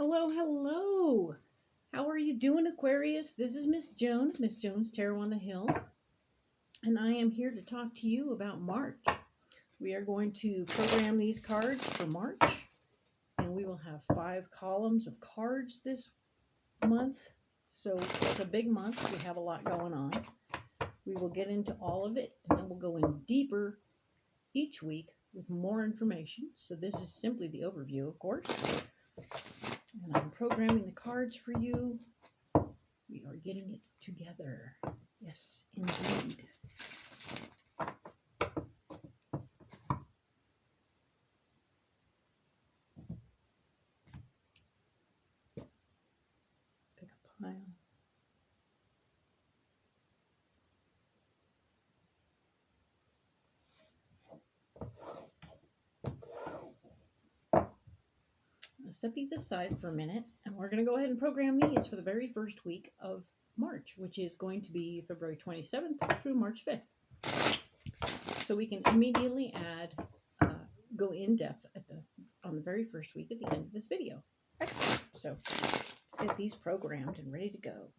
Hello, hello. How are you doing, Aquarius? This is Miss Joan, Miss Joan's Tarot on the Hill, and I am here to talk to you about March. We are going to program these cards for March, and we will have 5 columns of cards this month. So it's a big month. We have a lot going on. We will get into all of it, and then we'll go in deeper each week with more information. So this is simply the overview, of course. And I'm programming the cards for you. We are getting it together. Yes, indeed. Pick a pile. I'll set these aside for a minute, and we're going to go ahead and program these for the very first week of March, which is going to be February 27th through March 5th. So we can immediately go in depth on the very first week at the end of this video. Excellent. So let's get these programmed and ready to go.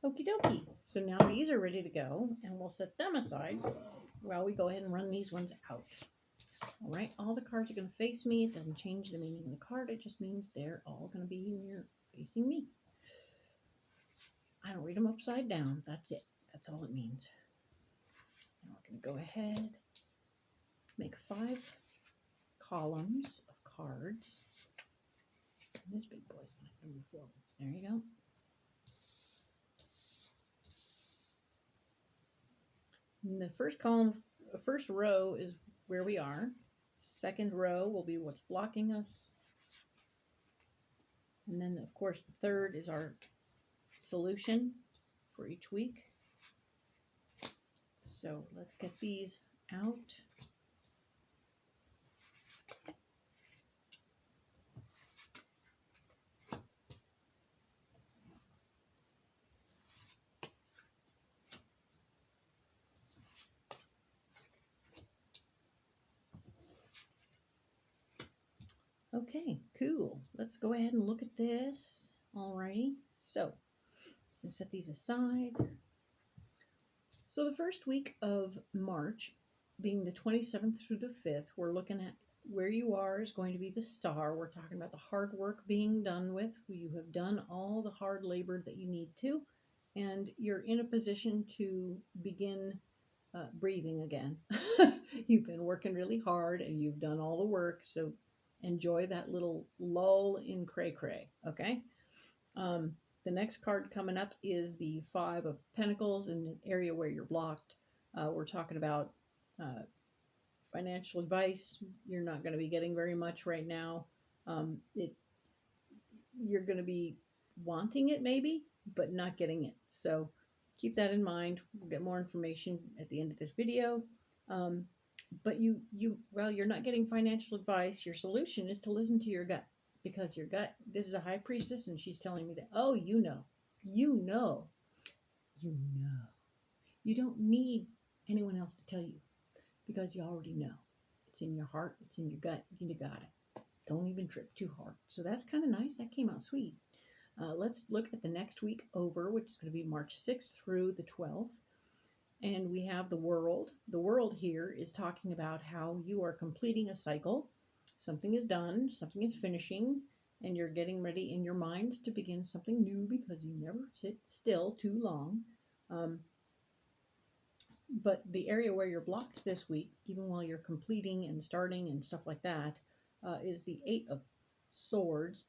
Okie dokie. So now these are ready to go, and we'll set them aside while we go ahead and run these ones out. All right, all the cards are going to face me. It doesn't change the meaning of the card. It just means they're all going to be near facing me. I don't read them upside down. That's it. That's all it means. Now we're going to go ahead, make 5 columns of cards. And this big boy's going to move forward. There you go. And the first column, first row is where we are. Second row will be what's blocking us. And then, of course, the third is our solution for each week. So let's get these out. Okay, cool. Let's go ahead and look at this. Alrighty. So let's set these aside. So the first week of March, being the 27th through the 5th, we're looking at where you are is going to be the star. We're talking about the hard work being done with. You have done all the hard labor that you need to, and you're in a position to begin breathing again. You've been working really hard, and you've done all the work, so enjoy that little lull in cray-cray, okay? The next card coming up is the 5 of Pentacles in the area where you're blocked. We're talking about financial advice. You're not going to be getting very much right now. You're going to be wanting it maybe, but not getting it. So keep that in mind. We'll get more information at the end of this video. But you're not getting financial advice. Your solution is to listen to your gut, because your gut, this is a high priestess, and she's telling me that, oh, you know. You don't need anyone else to tell you, because you already know. It's in your heart. It's in your gut. You got it. Don't even trip too hard. So that's kind of nice. That came out sweet. Let's look at the next week over, which is going to be March 6th through the 12th. And we have the world. The world here is talking about how you are completing a cycle. Something is done, something is finishing, and you're getting ready in your mind to begin something new, because you never sit still too long. But the area where you're blocked this week, even while you're completing and starting and stuff like that, is the 8 of Swords.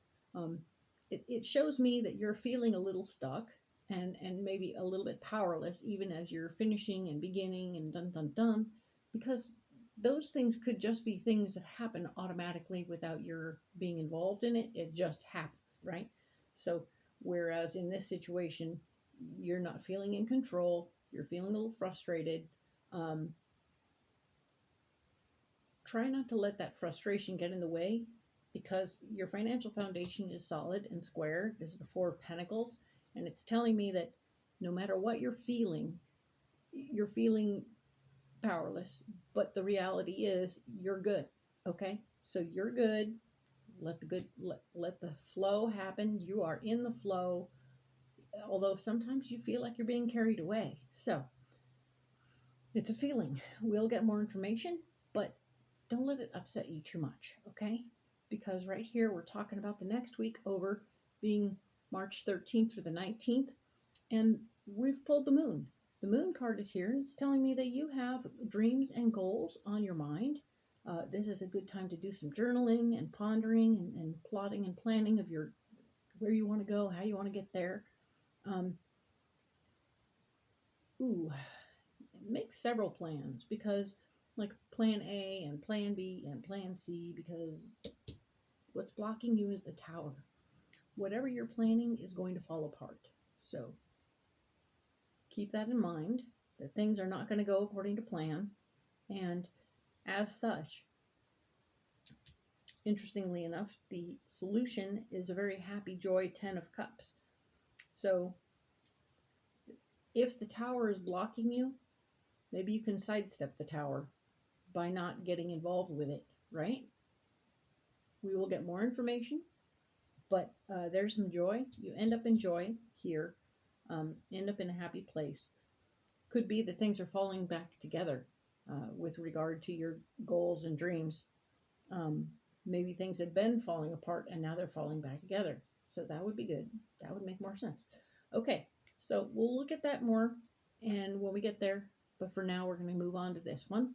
It shows me that you're feeling a little stuck, and maybe a little bit powerless, even as you're finishing and beginning and dun, because those things could just be things that happen automatically without your being involved in it. It just happens, right? So Whereas in this situation, you're not feeling in control. You're feeling a little frustrated. Try not to let that frustration get in the way, because your financial foundation is solid and square. This is the Four of Pentacles, and it's telling me that no matter what you're feeling powerless, but the reality is you're good. Okay, so you're good. Let the flow happen. You are in the flow, although sometimes you feel like you're being carried away. So it's a feeling. We'll get more information, but don't let it upset you too much, okay? Because right here we're talking about the next week over being March 13th through the 19th, and we've pulled the moon. The moon card is here, and it's telling me that you have dreams and goals on your mind. This is a good time to do some journaling and pondering and plotting and planning of where you want to go, how you want to get there. Make several plans, because like plan A and plan B and plan C, because what's blocking you is the Tower. Whatever you're planning is going to fall apart. So keep that in mind, that things are not going to go according to plan. And as such, interestingly enough, the solution is a very happy, joy 10 of Cups. So if the Tower is blocking you, maybe you can sidestep the Tower by not getting involved with it, right? We will get more information, but there's some joy. You end up in joy here, end up in a happy place. Could be that things are falling back together with regard to your goals and dreams. Maybe things had been falling apart and now they're falling back together. So that would be good. That would make more sense. Okay, so we'll look at that more and when we get there. But for now, we're going to move on to this one.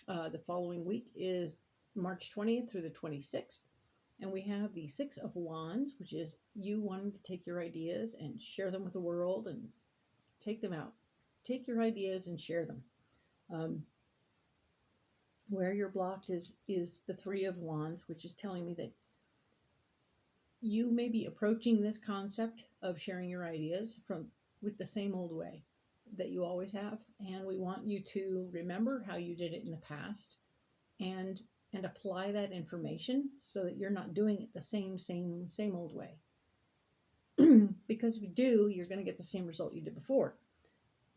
The following week is March 20th through the 26th. And we have the Six of Wands, which is you wanting to take your ideas and share them with the world and take them out. Take your ideas and share them. Where you're blocked is the Three of Wands, which is telling me that you may be approaching this concept of sharing your ideas with the same old way that you always have, and we want you to remember how you did it in the past and apply that information so that you're not doing it the same old way. Because if you do, you're going to get the same result you did before.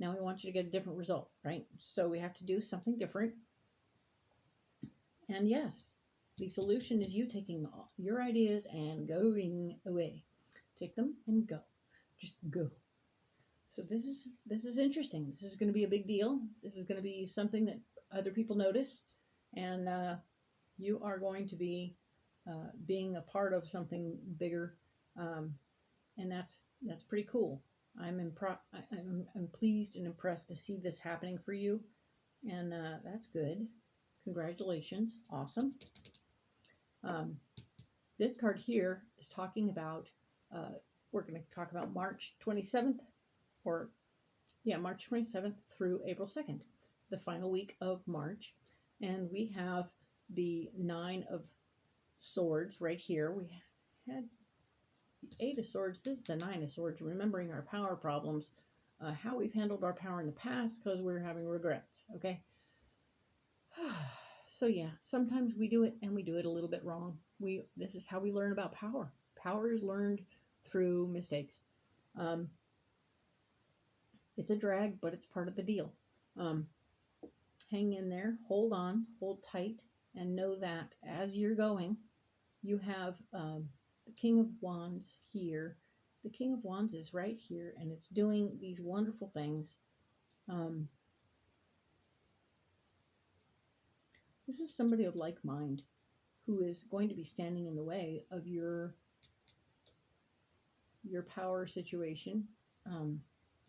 Now we want you to get a different result, right? So we have to do something different. And yes, the solution is you taking your ideas and going away. Take them and go. Just go. So this is interesting. This is going to be a big deal. This is going to be something that other people notice, and you are going to be being a part of something bigger, and that's pretty cool. I'm pleased and impressed to see this happening for you, and that's good. Congratulations, awesome. This card here is talking about. We're going to talk about March 27th. March 27th through April 2nd, the final week of March. And we have the Nine of Swords right here. We had the Eight of Swords. This is the Nine of Swords, remembering our power problems, how we've handled our power in the past because we're having regrets, okay? So yeah, sometimes we do it and we do it a little bit wrong. This is how we learn about power. Power is learned through mistakes. It's a drag, but it's part of the deal. Hang in there, hold on, hold tight, and know that as you're going, you have the King of Wands here. The King of Wands is right here, and it's doing these wonderful things. This is somebody of like mind who is going to be standing in the way of your power situation.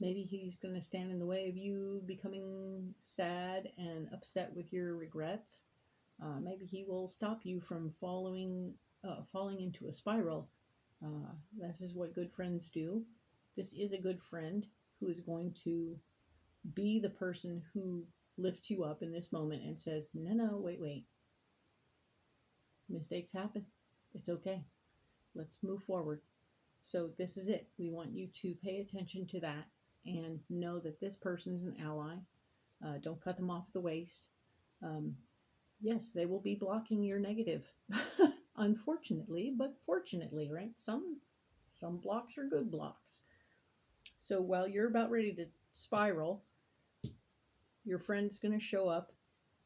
Maybe he's going to stand in the way of you becoming sad and upset with your regrets. Maybe he will stop you from falling into a spiral. This is what good friends do. This is a good friend who is going to be the person who lifts you up in this moment and says, no, wait. Mistakes happen. It's okay. Let's move forward. So this is it. We want you to pay attention to that and know that this person's an ally. Don't cut them off at the waist. Yes, they will be blocking your negative, unfortunately, but fortunately, right? Some blocks are good blocks. So while you're about ready to spiral, your friend's going to show up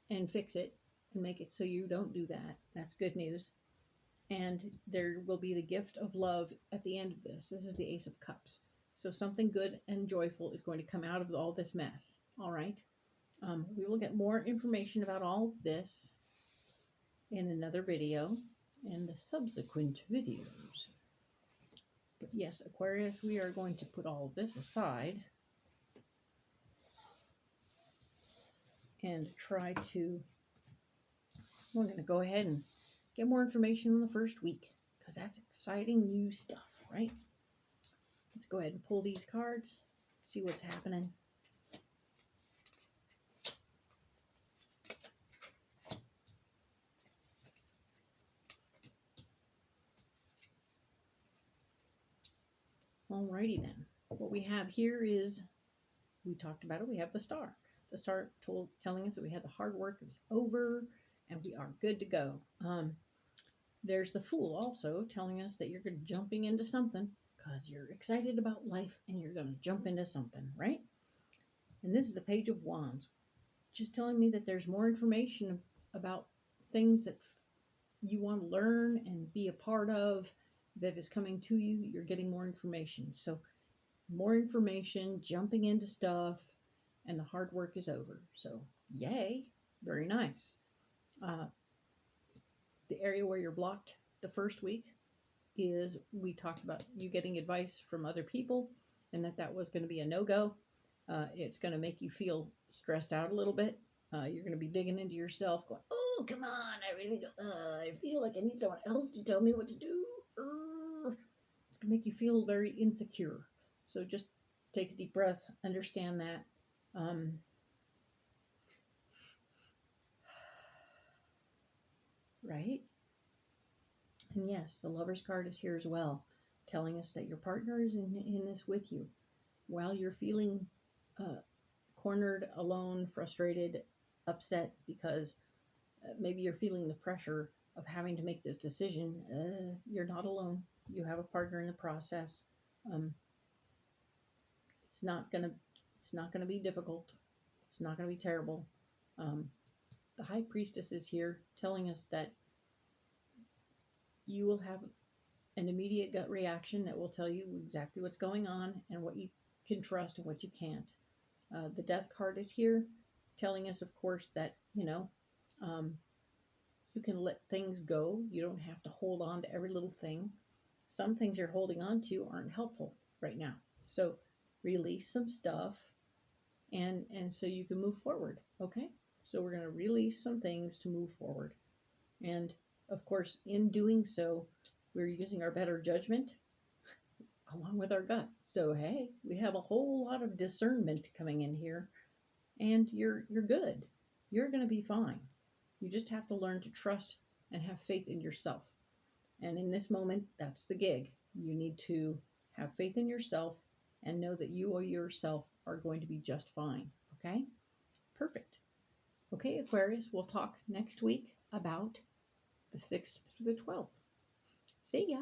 and fix it and make it so you don't do that. That's good news. And there will be the gift of love at the end of this. This is the Ace of Cups. So something good and joyful is going to come out of all this mess. All right. We will get more information about all of this in another video and the subsequent videos. But yes, Aquarius, we are going to put all of this aside and try to, we're going to go ahead and get more information in the first week because that's exciting new stuff, right? Let's go ahead and pull these cards, see what's happening. Alrighty then. What we have here is, we talked about it, we have the Star. The Star telling us that we had the hard work is over and we are good to go. There's the Fool also telling us that you're jumping into something because you're excited about life and you're going to jump into something, right? And this is the Page of Wands, just telling me that there's more information about things that you want to learn and be a part of that is coming to you. You're getting more information. So more information, jumping into stuff, and the hard work is over. So yay, very nice. The area where you're blocked the first week is, we talked about you getting advice from other people and that was going to be a no-go. It's going to make you feel stressed out a little bit. You're going to be digging into yourself going, oh, come on, I really don't, I feel like I need someone else to tell me what to do. It's going to make you feel very insecure. So just take a deep breath, understand that. Right? And yes, the Lover's card is here as well, telling us that your partner is in this with you. While you're feeling cornered, alone, frustrated, upset because maybe you're feeling the pressure of having to make this decision, you're not alone. You have a partner in the process. It's not gonna be difficult. It's not gonna be terrible. The High Priestess is here telling us that you will have an immediate gut reaction that will tell you exactly what's going on and what you can trust and what you can't. The Death card is here telling us, of course, that, you can let things go. You don't have to hold on to every little thing. Some things you're holding on to aren't helpful right now. So release some stuff and so you can move forward, okay? So we're going to release some things to move forward. And of course, in doing so, we're using our better judgment along with our gut. So, hey, we have a whole lot of discernment coming in here, and you're good. You're going to be fine. You just have to learn to trust and have faith in yourself. And in this moment, that's the gig. You need to have faith in yourself and know that you or yourself are going to be just fine. Okay? Perfect. Okay, Aquarius, we'll talk next week about the 6th through the 12th. See ya.